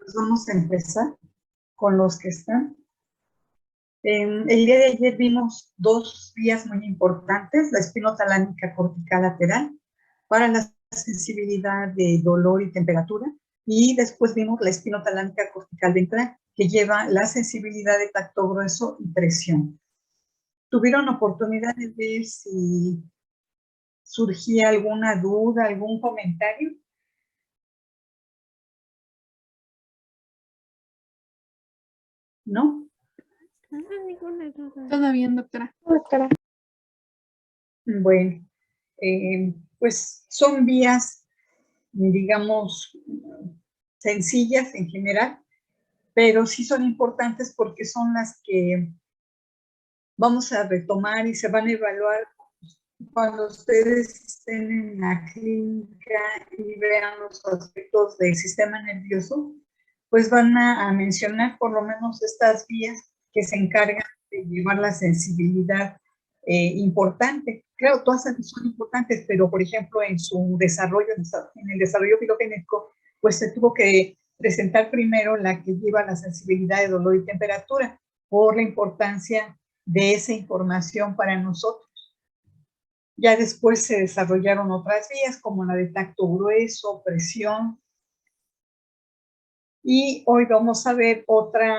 Pues vamos a empezar con los que están. El día de ayer vimos dos vías muy importantes, la espinotalámica cortical lateral para la sensibilidad de dolor y temperatura, y después vimos la espinotalámica cortical ventral, que lleva la sensibilidad de tacto grueso y presión. ¿Tuvieron oportunidad de ver si surgía alguna duda, algún comentario? ¿No? Ninguna duda. Todo bien, doctora. Bueno, pues son vías, digamos, sencillas en general, pero sí son importantes porque son las que vamos a retomar y se van a evaluar cuando ustedes estén en la clínica y vean los aspectos del sistema nervioso, pues van a mencionar por lo menos estas vías que se encargan de llevar la sensibilidad importante. Claro, todas son importantes, pero por ejemplo en su desarrollo, en el desarrollo filogenético, pues se tuvo que presentar primero la que lleva la sensibilidad de dolor y temperatura, por la importancia de esa información para nosotros. Ya después se desarrollaron otras vías, como la de tacto grueso, presión. Y hoy vamos a ver otra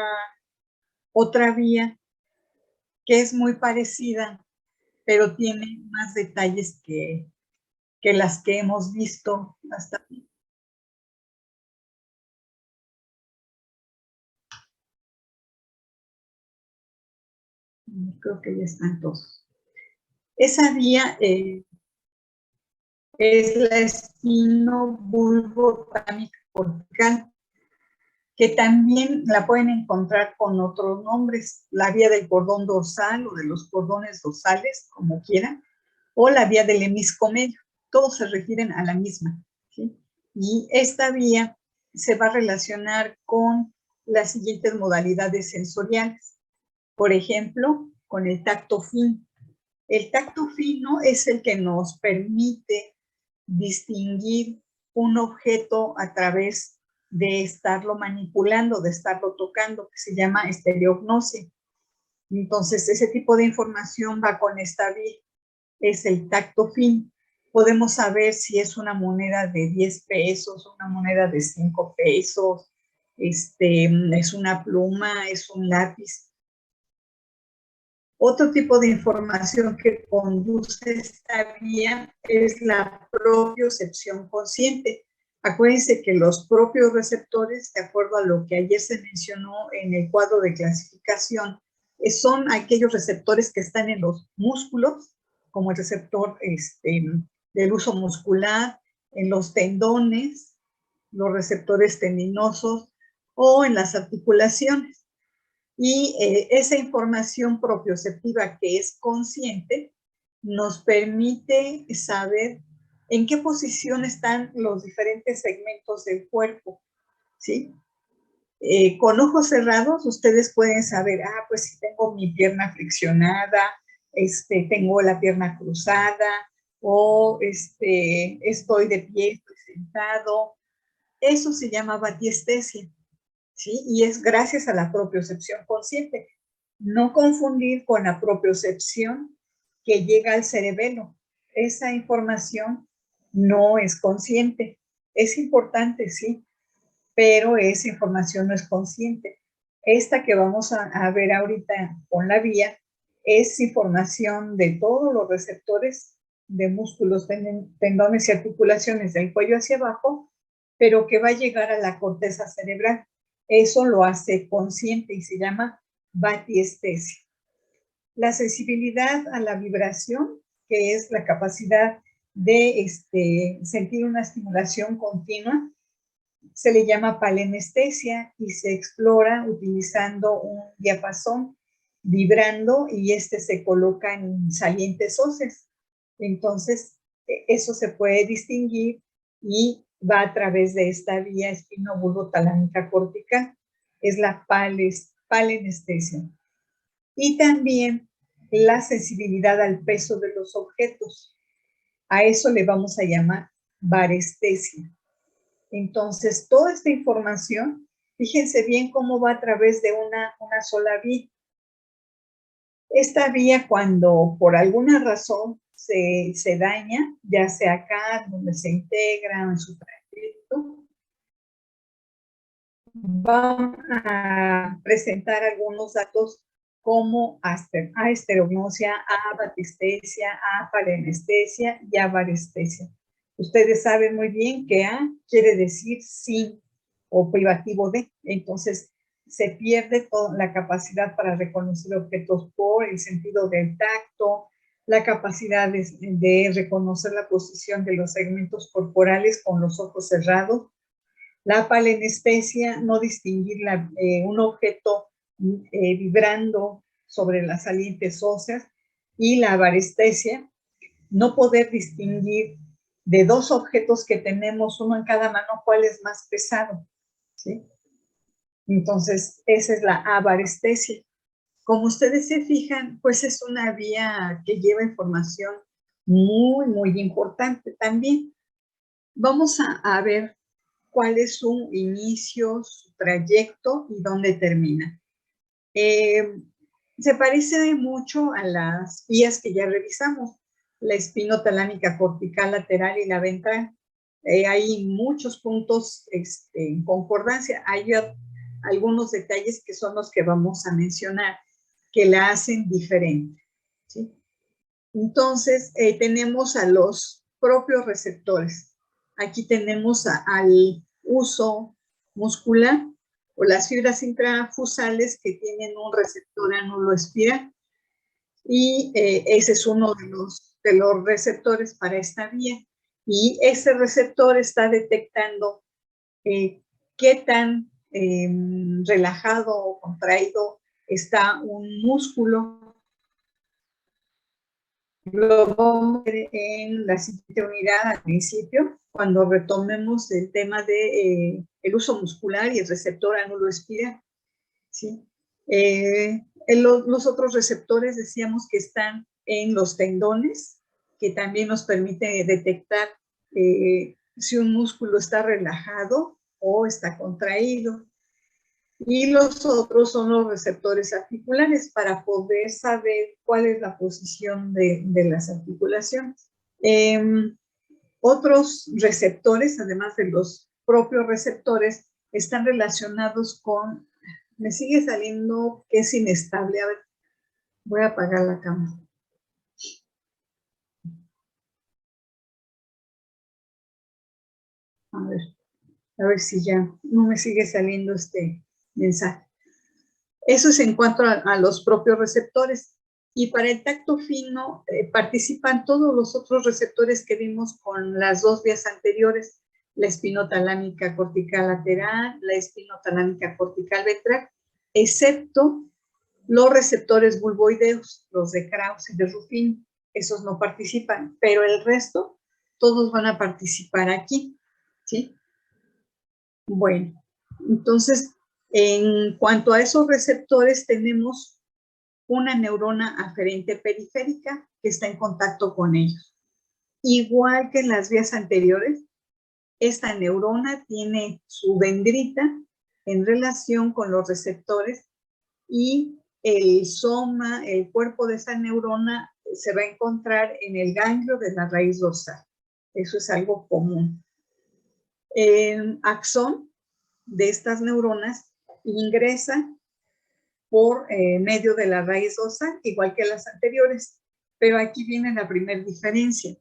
vía que es muy parecida, pero tiene más detalles que las que hemos visto hasta aquí. Creo que ya están todos. Esa vía es la espinobulbotámica cortical, que también la pueden encontrar con otros nombres, la vía del cordón dorsal o de los cordones dorsales, como quieran, o la vía del hemisco medio. Todos se refieren a la misma, ¿sí? Y esta vía se va a relacionar con las siguientes modalidades sensoriales. Por ejemplo, con el tacto fino. El tacto fino es el que nos permite distinguir un objeto a través de estarlo manipulando, de estarlo tocando, que se llama estereognosia. Entonces, ese tipo de información va con esta vía, es el tacto fino. Podemos saber si es una moneda de 10 pesos, una moneda de 5 pesos, es una pluma, es un lápiz. Otro tipo de información que conduce esta vía es la propiocepción consciente. Acuérdense que los propios receptores, de acuerdo a lo que ayer se mencionó en el cuadro de clasificación, son aquellos receptores que están en los músculos, como el receptor del uso muscular, en los tendones, los receptores tendinosos o en las articulaciones. Y esa información propioceptiva que es consciente nos permite saber en qué posición están los diferentes segmentos del cuerpo, ¿sí? Con ojos cerrados ustedes pueden saber, pues si tengo mi pierna flexionada, tengo la pierna cruzada, o estoy de pie, estoy sentado. Eso se llama batiestesia, ¿sí? Y es gracias a la propiocepción consciente. No confundir con la propiocepción que llega al cerebelo. Esa información no es consciente. Es importante, sí, pero esa información no es consciente. Esta que vamos a ver ahorita con la vía es información de todos los receptores de músculos, tendones y articulaciones del cuello hacia abajo, pero que va a llegar a la corteza cerebral. Eso lo hace consciente y se llama batiestesia. La sensibilidad a la vibración, que es la capacidad de sentir una estimulación continua, se le llama palenestesia y se explora utilizando un diapasón vibrando y se coloca en salientes óseas. Entonces, eso se puede distinguir y va a través de esta vía espinobulbotalámica cortical. Es la palenestesia. Y también la sensibilidad al peso de los objetos. A eso le vamos a llamar varestesia. Entonces, toda esta información Fíjense bien cómo va a través de una sola vía. Esta vía, cuando por alguna razón se daña, ya sea acá donde se integra en su trayecto, van a presentar algunos datos como asterognosia, abatestesia, afarenestesia y avarestesia. Ustedes saben muy bien que A quiere decir sin o privativo de, entonces se pierde toda la capacidad para reconocer objetos por el sentido del tacto, la capacidad de reconocer la posición de los segmentos corporales con los ojos cerrados, la palenestesia, no distinguir un objeto vibrando sobre las salientes óseas, y la avarestesia, no poder distinguir de dos objetos que tenemos, uno en cada mano, cuál es más pesado, ¿sí? Entonces, esa es la avarestesia. Como ustedes se fijan, pues es una vía que lleva información muy, muy importante también. Vamos a ver cuál es su inicio, su trayecto y dónde termina. Se parece mucho a las vías que ya revisamos, la espinotalámica cortical lateral y la ventral. Hay muchos puntos en concordancia. Hay algunos detalles que son los que vamos a mencionar, que la hacen diferente, ¿sí? Entonces, tenemos a los propios receptores. Aquí tenemos al uso muscular o las fibras intrafusales que tienen un receptor anulo espiral. Y ese es uno de los receptores para esta vía. Y ese receptor está detectando qué tan relajado o contraído está un músculo. Lo vamos a ver en la siguiente unidad al principio, cuando retomemos el tema de el uso muscular y el receptor anulo espiral, ¿sí? Los otros receptores decíamos que están en los tendones, que también nos permite detectar si un músculo está relajado o está contraído. Y los otros son los receptores articulares para poder saber cuál es la posición de las articulaciones. Otros receptores, además de los propios receptores, están relacionados con, me sigue saliendo que es inestable. A ver, voy a apagar la cámara. A ver si ya no me sigue saliendo este mensaje. Eso es en cuanto a los propios receptores. Y para el tacto fino participan todos los otros receptores que vimos con las dos vías anteriores, la espinotalámica cortical lateral, la espinotalámica cortical ventral, excepto los receptores bulboideos, los de Krause y de Ruffini. Esos no participan, pero el resto, todos van a participar aquí, ¿sí? Bueno, entonces, en cuanto a esos receptores, tenemos una neurona aferente periférica que está en contacto con ellos. Igual que en las vías anteriores, esta neurona tiene su dendrita en relación con los receptores y el soma, el cuerpo de esa neurona se va a encontrar en el ganglio de la raíz dorsal. Eso es algo común. El axón de estas neuronas ingresa por medio de la raíz dorsal, igual que las anteriores, pero aquí viene la primera diferencia.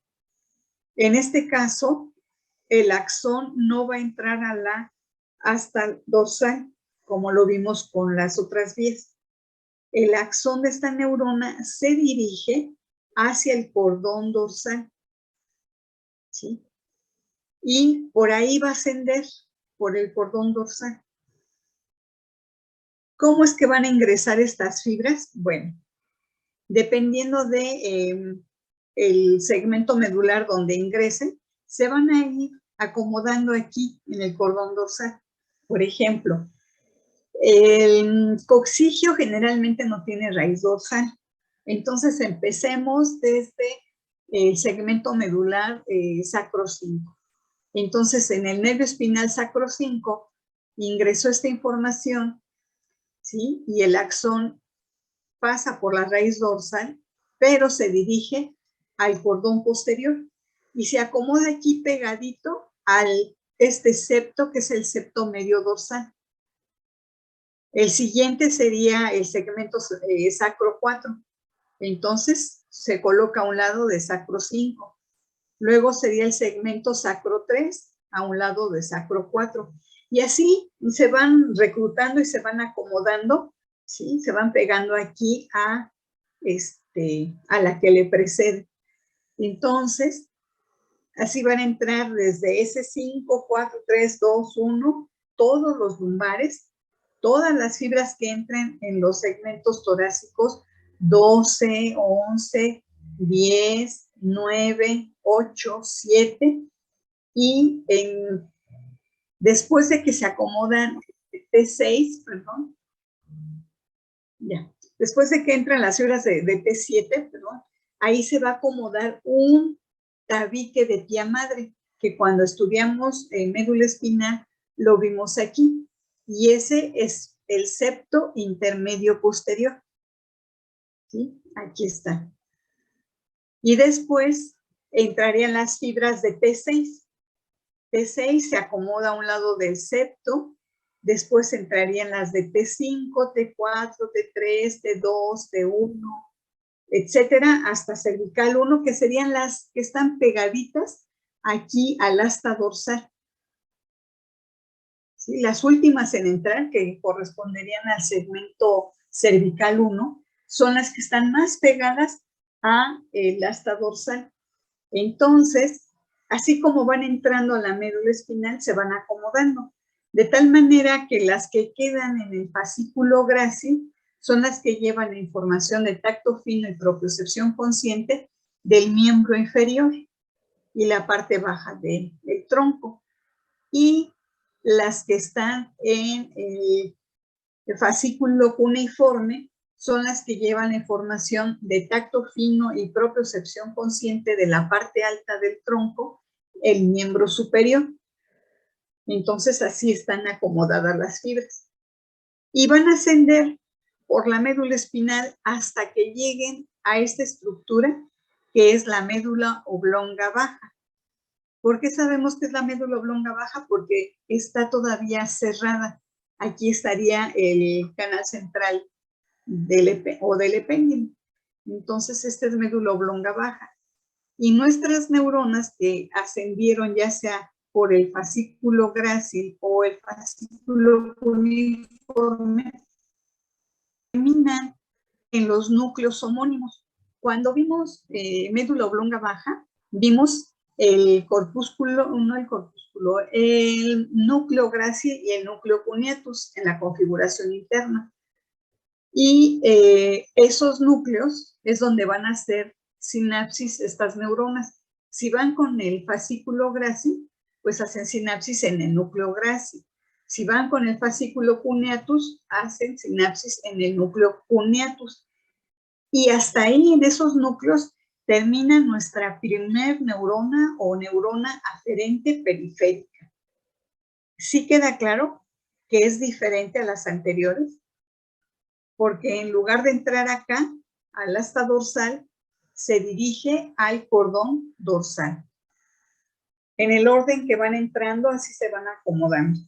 En este caso, el axón no va a entrar hasta dorsal, como lo vimos con las otras vías. El axón de esta neurona se dirige hacia el cordón dorsal, ¿sí? Y por ahí va a ascender por el cordón dorsal. ¿Cómo es que van a ingresar estas fibras? Bueno, dependiendo de el segmento medular donde ingresen, se van a ir acomodando aquí en el cordón dorsal. Por ejemplo, el coccigio generalmente no tiene raíz dorsal. Entonces empecemos desde el segmento medular sacro 5. Entonces en el nervio espinal sacro 5 ingresó esta información, ¿sí? Y el axón pasa por la raíz dorsal, pero se dirige al cordón posterior y se acomoda aquí pegadito al este septo, que es el septo medio dorsal. El siguiente sería el segmento sacro 4. Entonces se coloca a un lado de sacro 5. Luego sería el segmento sacro 3 a un lado de sacro 4. Y así se van reclutando y se van acomodando, ¿sí? Se van pegando aquí a la que le precede. Entonces, así van a entrar desde S5, 4, 3, 2, 1, todos los lumbares, todas las fibras que entren en los segmentos torácicos, 12, 11, 10, 9, 8, 7, y después de que se acomodan T6, perdón, ya, después de que entran las fibras de T7, perdón, ahí se va a acomodar un tabique de tía madre, que cuando estudiamos médula espinal lo vimos aquí, y ese es el septo intermedio posterior, ¿sí? Aquí está. Y después entrarían las fibras de T6. T6 se acomoda a un lado del septo, después entrarían las de T5, T4, T3, T2, T1, etcétera, hasta cervical 1, que serían las que están pegaditas aquí al asta dorsal. ¿Sí? Las últimas en entrar, que corresponderían al segmento cervical 1, son las que están más pegadas al asta dorsal. Entonces, así como van entrando a la médula espinal, se van acomodando, de tal manera que las que quedan en el fascículo grácil son las que llevan la información de tacto fino y propiocepción consciente del miembro inferior y la parte baja del tronco. Y las que están en el fascículo cuneiforme son las que llevan la información de tacto fino y propiocepción consciente de la parte alta del tronco, el miembro superior. Entonces así están acomodadas las fibras. Y van a ascender por la médula espinal hasta que lleguen a esta estructura que es la médula oblonga baja. ¿Por qué sabemos que es la médula oblonga baja? Porque está todavía cerrada. Aquí estaría el canal central del epéndimo. Entonces, esta es médula oblonga baja. Y nuestras neuronas que ascendieron ya sea por el fascículo grácil o el fascículo cuneiforme, terminan en los núcleos homónimos. Cuando vimos médula oblonga baja, vimos el corpúsculo, no el corpúsculo, el núcleo grácil y el núcleo cuneatus en la configuración interna. Y esos núcleos es donde van a hacer sinapsis estas neuronas. Si van con el fascículo grácil, pues hacen sinapsis en el núcleo grácil. Si van con el fascículo cuneatus, hacen sinapsis en el núcleo cuneatus. Y hasta ahí, en esos núcleos, termina nuestra primer neurona o neurona aferente periférica. ¿Sí queda claro que es diferente a las anteriores? Porque en lugar de entrar acá, al asta dorsal, se dirige al cordón dorsal. En el orden que van entrando, así se van acomodando.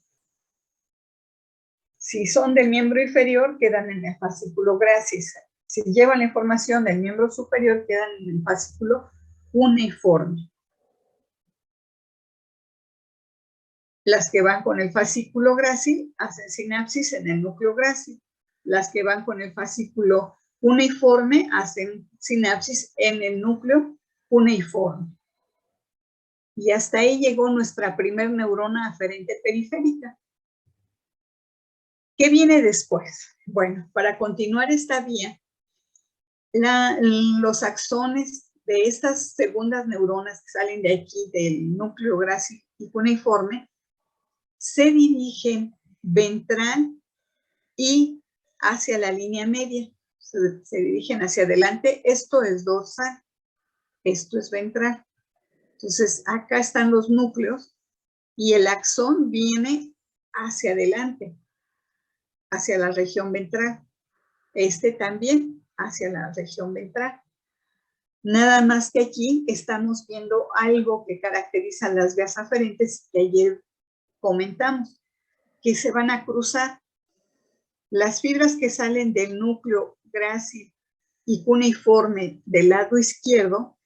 Si son del miembro inferior, quedan en el fascículo grácil. Si llevan la información del miembro superior, quedan en el fascículo cuneiforme. Las que van con el fascículo grácil hacen sinapsis en el núcleo grácil. Las que van con el fascículo cuneiforme hacen sinapsis en el núcleo cuneiforme. Y hasta ahí llegó nuestra primer neurona aferente periférica. ¿Qué viene después? Bueno, para continuar esta vía, los axones de estas segundas neuronas que salen de aquí, del núcleo grácil y cuneiforme, se dirigen ventral y hacia la línea media. Se dirigen hacia adelante. Esto es dorsal, esto es ventral. Entonces, acá están los núcleos y el axón viene hacia adelante, hacia la región ventral. Este también hacia la región ventral. Nada más que aquí estamos viendo algo que caracteriza las vías aferentes que ayer comentamos, que se van a cruzar. Las fibras que salen del núcleo grácil y cuneiforme del lado izquierdo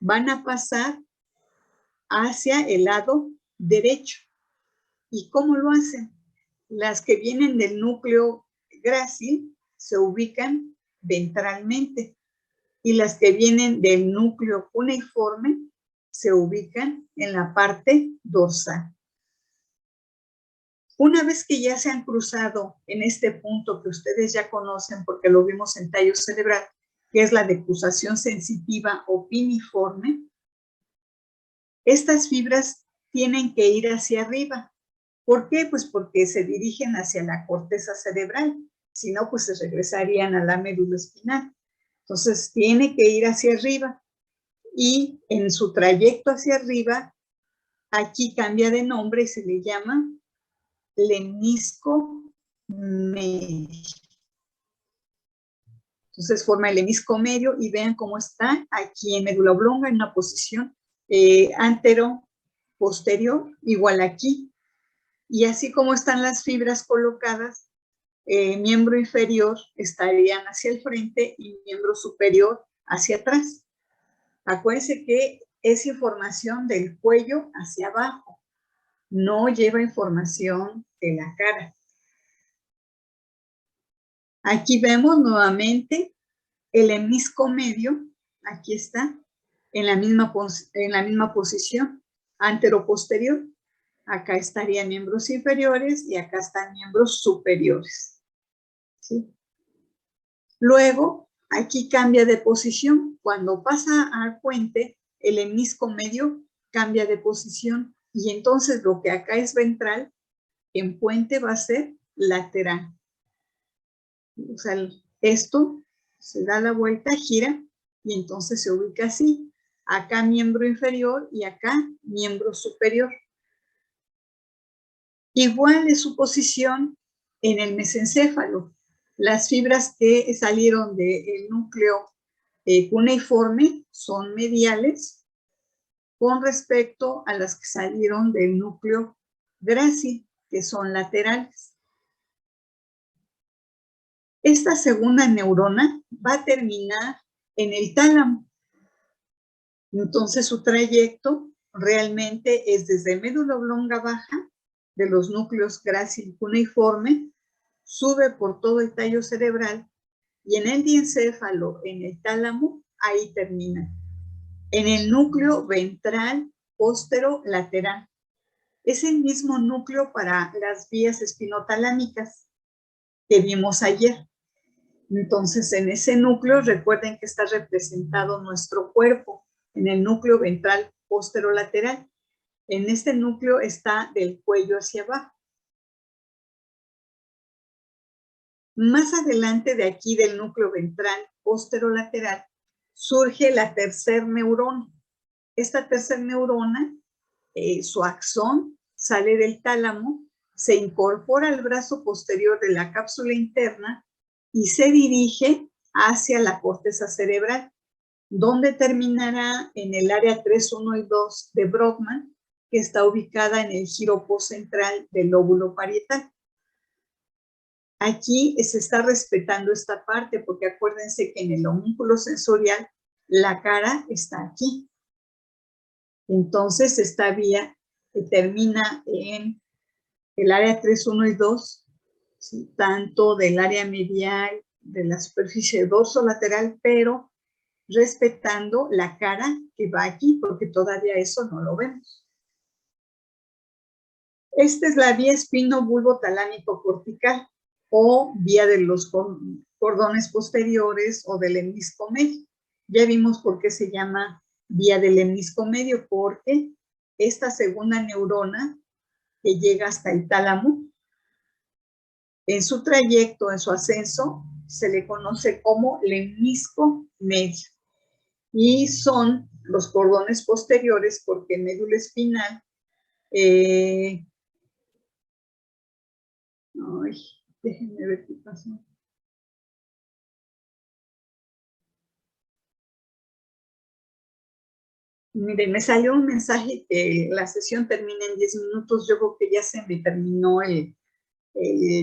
van a pasar hacia el lado derecho. ¿Y cómo lo hacen? Las que vienen del núcleo grácil se ubican ventralmente y las que vienen del núcleo cuneiforme se ubican en la parte dorsal. Una vez que ya se han cruzado en este punto que ustedes ya conocen porque lo vimos en tallo cerebral, que es la decusación sensitiva o piniforme, estas fibras tienen que ir hacia arriba. ¿Por qué? Pues porque se dirigen hacia la corteza cerebral. Si no, pues se regresarían a la médula espinal. Entonces, tiene que ir hacia arriba. Y en su trayecto hacia arriba, aquí cambia de nombre y se le llama lemnisco medio. Entonces forma el lemnisco medio y vean cómo está aquí en médula oblonga en una posición antero-posterior, igual aquí. Y así como están las fibras colocadas, miembro inferior estarían hacia el frente y miembro superior hacia atrás. Acuérdense que es información del cuello hacia abajo, no lleva información de la cara. Aquí vemos nuevamente el lemnisco medio, aquí está, en la misma posición, antero-posterior. Acá estarían miembros inferiores y acá están miembros superiores. ¿Sí? Luego, aquí cambia de posición. Cuando pasa al puente, el lemnisco medio cambia de posición y entonces lo que acá es ventral, en puente va a ser lateral. O sea, esto se da la vuelta, gira y entonces se ubica así. Acá miembro inferior y acá miembro superior. Igual es su posición en el mesencéfalo. Las fibras que salieron del núcleo cuneiforme son mediales con respecto a las que salieron del núcleo grácil, que son laterales. Esta segunda neurona va a terminar en el tálamo. Entonces su trayecto realmente es desde médula oblonga baja, de los núcleos grácil cuneiforme, sube por todo el tallo cerebral y en el diencéfalo, en el tálamo, ahí termina. En el núcleo ventral posterolateral. Es el mismo núcleo para las vías espinotalámicas que vimos ayer. Entonces, en ese núcleo, recuerden que está representado nuestro cuerpo, en el núcleo ventral posterolateral. En este núcleo está del cuello hacia abajo. Más adelante de aquí, del núcleo ventral posterolateral, surge la tercer neurona. Esta tercer neurona, su axón, sale del tálamo, se incorpora al brazo posterior de la cápsula interna y se dirige hacia la corteza cerebral, donde terminará en el área 3, 1 y 2 de Brodmann, que está ubicada en el giro postcentral del lóbulo parietal. Aquí se está respetando esta parte, porque acuérdense que en el homúnculo sensorial la cara está aquí. Entonces, esta vía termina en el área 3, 1 y 2, ¿sí? Tanto del área medial, de la superficie dorsolateral, pero respetando la cara que va aquí, porque todavía eso no lo vemos. Esta es la vía espino-bulbo-talámico-cortical o vía de los cordones posteriores o del lemnisco medio. Ya vimos por qué se llama vía del lemnisco medio, porque esta segunda neurona que llega hasta el tálamo, en su trayecto, en su ascenso, se le conoce como lemnisco medio. Y son los cordones posteriores porque médula espinal Ay, déjenme ver qué pasó. Miren, me salió un mensaje que la sesión termina en 10 minutos. Yo creo que ya se me terminó el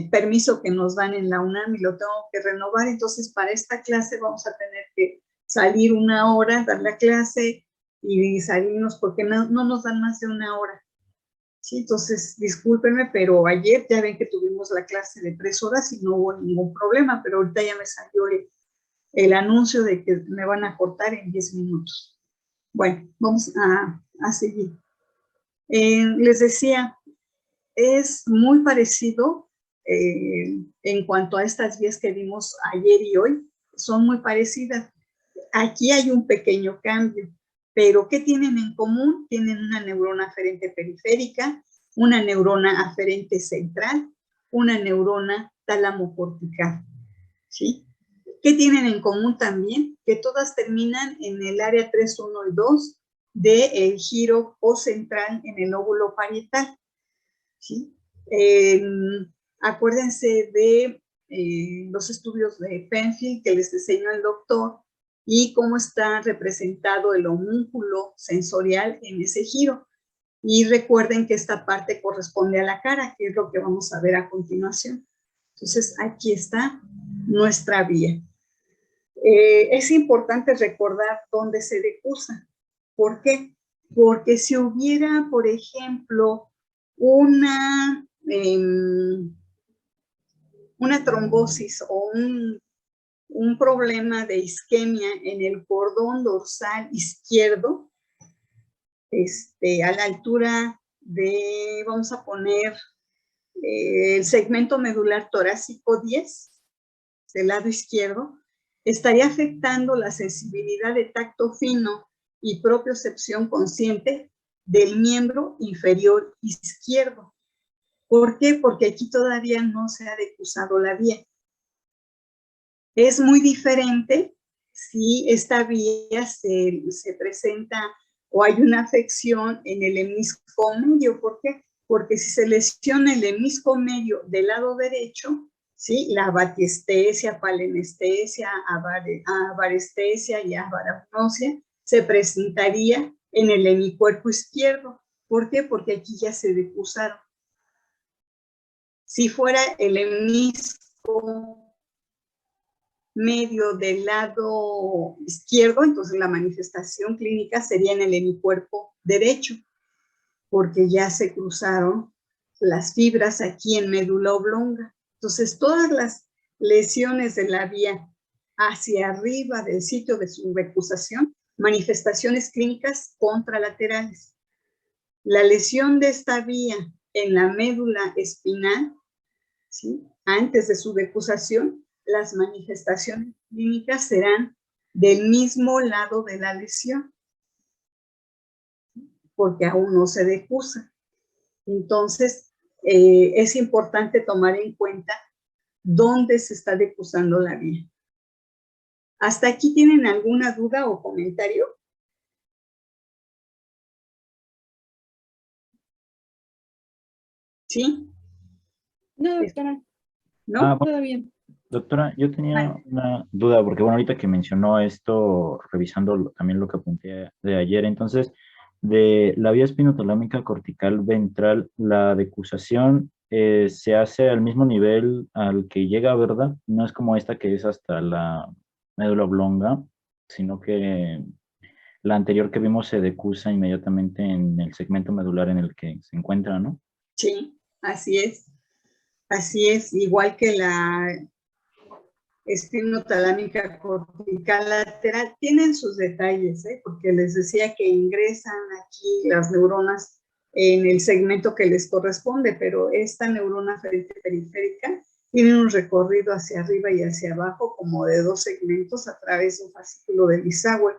permiso que nos dan en la UNAM y lo tengo que renovar. Entonces, para esta clase vamos a tener que salir una hora, dar la clase y salirnos porque no nos dan más de una hora. Sí, entonces, discúlpenme, pero ayer ya ven que tuvimos la clase de 3 horas y no hubo ningún problema, pero ahorita ya me salió el anuncio de que me van a cortar en 10 minutos. Bueno, vamos a seguir. Les decía, es muy parecido en cuanto a estas vías que vimos ayer y hoy, son muy parecidas. Aquí hay un pequeño cambio, pero ¿qué tienen en común? Tienen una neurona aferente periférica, una neurona aferente central, una neurona tálamo-cortical, ¿sí? ¿Qué tienen en común también? Que todas terminan en el área 3, 1 y 2 del giro postcentral en el lóbulo parietal, ¿sí? Acuérdense de los estudios de Penfield que les enseñó el doctor y cómo está representado el homúnculo sensorial en ese giro. Y recuerden que esta parte corresponde a la cara, que es lo que vamos a ver a continuación. Entonces, aquí está nuestra vía. Es importante recordar dónde se decusa. ¿Por qué? Porque si hubiera, por ejemplo, una trombosis o un problema de isquemia en el cordón dorsal izquierdo, a la altura de, vamos a poner, el segmento medular torácico 10, del lado izquierdo, estaría afectando la sensibilidad de tacto fino y propiocepción consciente del miembro inferior izquierdo. ¿Por qué? Porque aquí todavía no se ha decusado la vía. Es muy diferente si esta vía se presenta o hay una afección en el hemisco medio. ¿Por qué? Porque si se lesiona el hemisco medio del lado derecho, ¿sí? La batiestesia, palenestesia, avarestesia y avaragnosia se presentaría en el hemicuerpo izquierdo. ¿Por qué? Porque aquí ya se decusaron. Si fuera el hemisco medio del lado izquierdo, entonces la manifestación clínica sería en el hemicuerpo derecho, porque ya se cruzaron las fibras aquí en médula oblonga. Entonces, todas las lesiones de la vía hacia arriba del sitio de su decusación, manifestaciones clínicas contralaterales. La lesión de esta vía en la médula espinal, ¿sí? Antes de su decusación, las manifestaciones clínicas serán del mismo lado de la lesión, porque aún no se decusa. Entonces, es importante tomar en cuenta dónde se está decusando la vía. ¿Hasta aquí tienen alguna duda o comentario? ¿Sí? No, doctora. ¿No? Todo bien. Doctora, yo tenía una duda, porque bueno, ahorita que mencionó esto, revisando también lo que apunté de ayer, entonces, de la vía espinotalámica cortical ventral, la decusación se hace al mismo nivel al que llega, ¿verdad? No es como esta que es hasta la médula oblonga, sino que la anterior que vimos se decusa inmediatamente en el segmento medular en el que se encuentra, ¿no? Sí, así es. Así es, igual que la espinotalámica cortical lateral, tienen sus detalles, porque les decía que ingresan aquí las neuronas en el segmento que les corresponde, pero esta neurona periférica tiene un recorrido hacia arriba y hacia abajo como de 2 segmentos a través de un fascículo de Bisawer,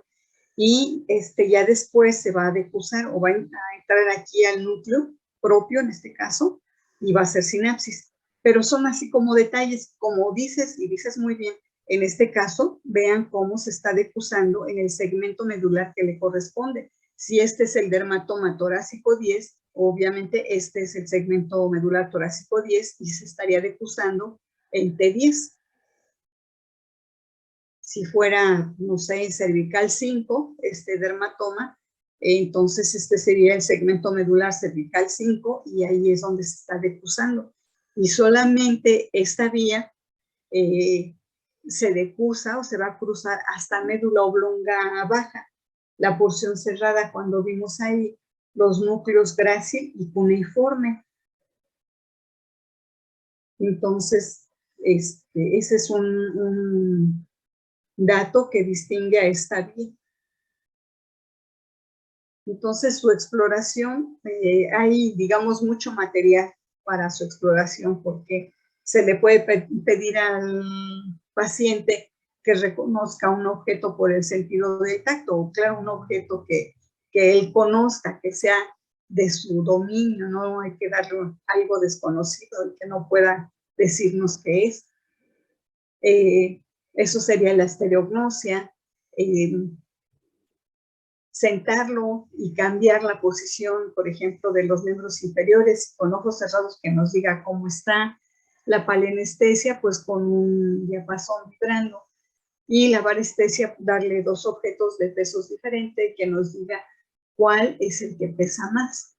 y ya después se va a decusar o va a entrar aquí al núcleo propio en este caso y va a ser sinapsis. Pero son así como detalles, como dices, y dices muy bien, en este caso, vean cómo se está decusando en el segmento medular que le corresponde, Si este es el dermatoma torácico 10, obviamente este es el segmento medular torácico 10 y se estaría decusando en T10. Si fuera, no sé, cervical 5, este dermatoma, entonces este sería el segmento medular cervical 5 y ahí es donde se está decusando. Y solamente esta vía se decusa o se va a cruzar hasta médula oblonga baja. La porción cerrada, cuando vimos ahí los núcleos grácil y cuneiforme. Entonces, ese es un dato que distingue a esta vía. Entonces, su exploración, hay, digamos, mucho material para su exploración, porque se le puede pedir al paciente que reconozca un objeto por el sentido del tacto, o claro, un objeto que él conozca, que sea de su dominio, no hay que darle algo desconocido y que no pueda decirnos qué es. Eso sería la estereognosia. Sentarlo y cambiar la posición, por ejemplo, de los miembros inferiores con ojos cerrados, que nos diga cómo está. La palenestesia, pues con un diapasón vibrando. Y la varestesia, darle dos objetos de pesos diferentes que nos diga cuál es el que pesa más.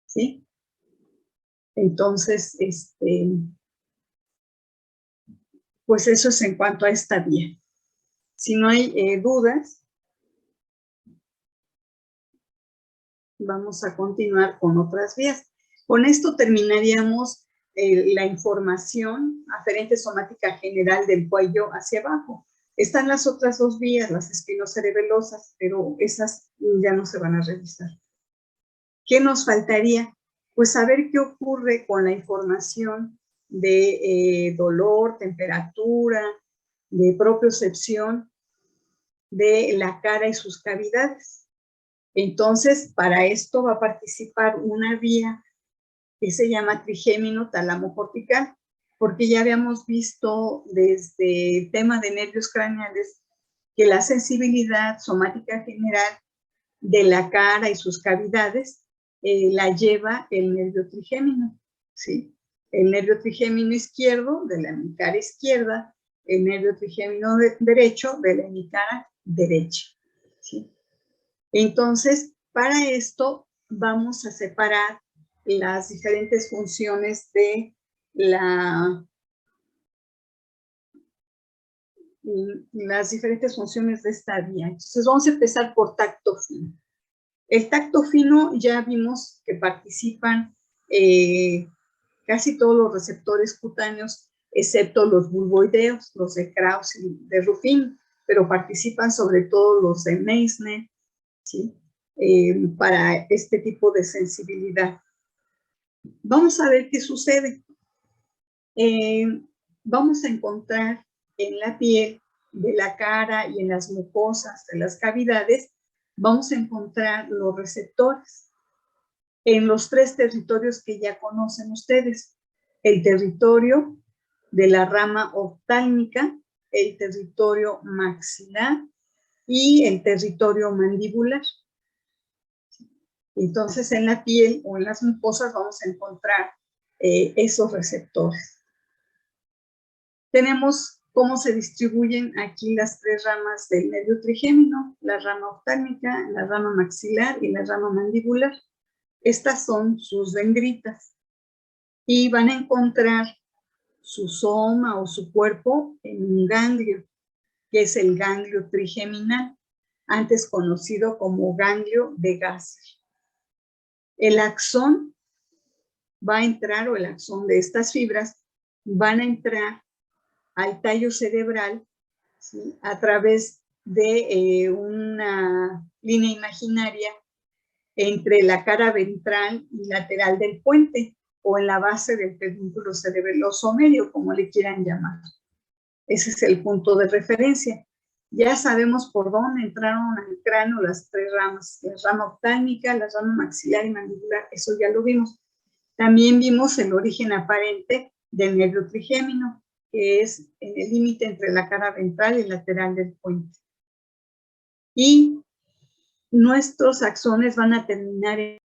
¿Sí? Entonces, pues eso es en cuanto a esta vía. Si no hay dudas, vamos a continuar con otras vías. Con esto terminaríamos la información aferente somática general del cuello hacia abajo. Están las otras dos vías, las espinocerebelosas, pero esas ya no se van a revisar. ¿Qué nos faltaría? Pues saber qué ocurre con la información de dolor, temperatura, de propiocepción de la cara y sus cavidades. Entonces, para esto va a participar una vía que se llama trigémino tálamo cortical, porque ya habíamos visto desde el tema de nervios craneales que la sensibilidad somática general de la cara y sus cavidades la lleva el nervio trigémino, ¿sí? El nervio trigémino izquierdo de la hemicara izquierda, el nervio trigémino derecho de la hemicara derecha, ¿sí? Entonces, para esto vamos a separar las diferentes funciones de esta vía. Entonces, vamos a empezar por tacto fino. El tacto fino ya vimos que participan casi todos los receptores cutáneos, excepto los bulboideos, los de Krauss y de Ruffin, pero participan sobre todo los de Meissner, ¿sí? Para este tipo de sensibilidad. Vamos a ver qué sucede. Vamos a encontrar en la piel de la cara y en las mucosas de las cavidades, vamos a encontrar los receptores en los tres territorios que ya conocen ustedes. El territorio de la rama oftálmica, el territorio maxilar y el territorio mandibular. Entonces, en la piel o en las mucosas vamos a encontrar esos receptores. Tenemos cómo se distribuyen aquí las tres ramas del nervio trigémino, la rama oftálmica, la rama maxilar y la rama mandibular. Estas son sus dendritas y van a encontrar su soma o su cuerpo en un ganglio, que es el ganglio trigeminal, antes conocido como ganglio de Gasser. El axón va a entrar, o el axón de estas fibras, van a entrar al tallo cerebral, ¿sí? A través de una línea imaginaria entre la cara ventral y lateral del puente, o en la base del pedúnculo cerebeloso medio, como le quieran llamar. Ese es el punto de referencia. Ya sabemos por dónde entraron al cráneo las tres ramas, la rama oftálmica, la rama maxilar y mandibular, eso ya lo vimos. También vimos el origen aparente del nervio trigémino, que es en el límite entre la cara ventral y lateral del puente. Y nuestros axones van a terminar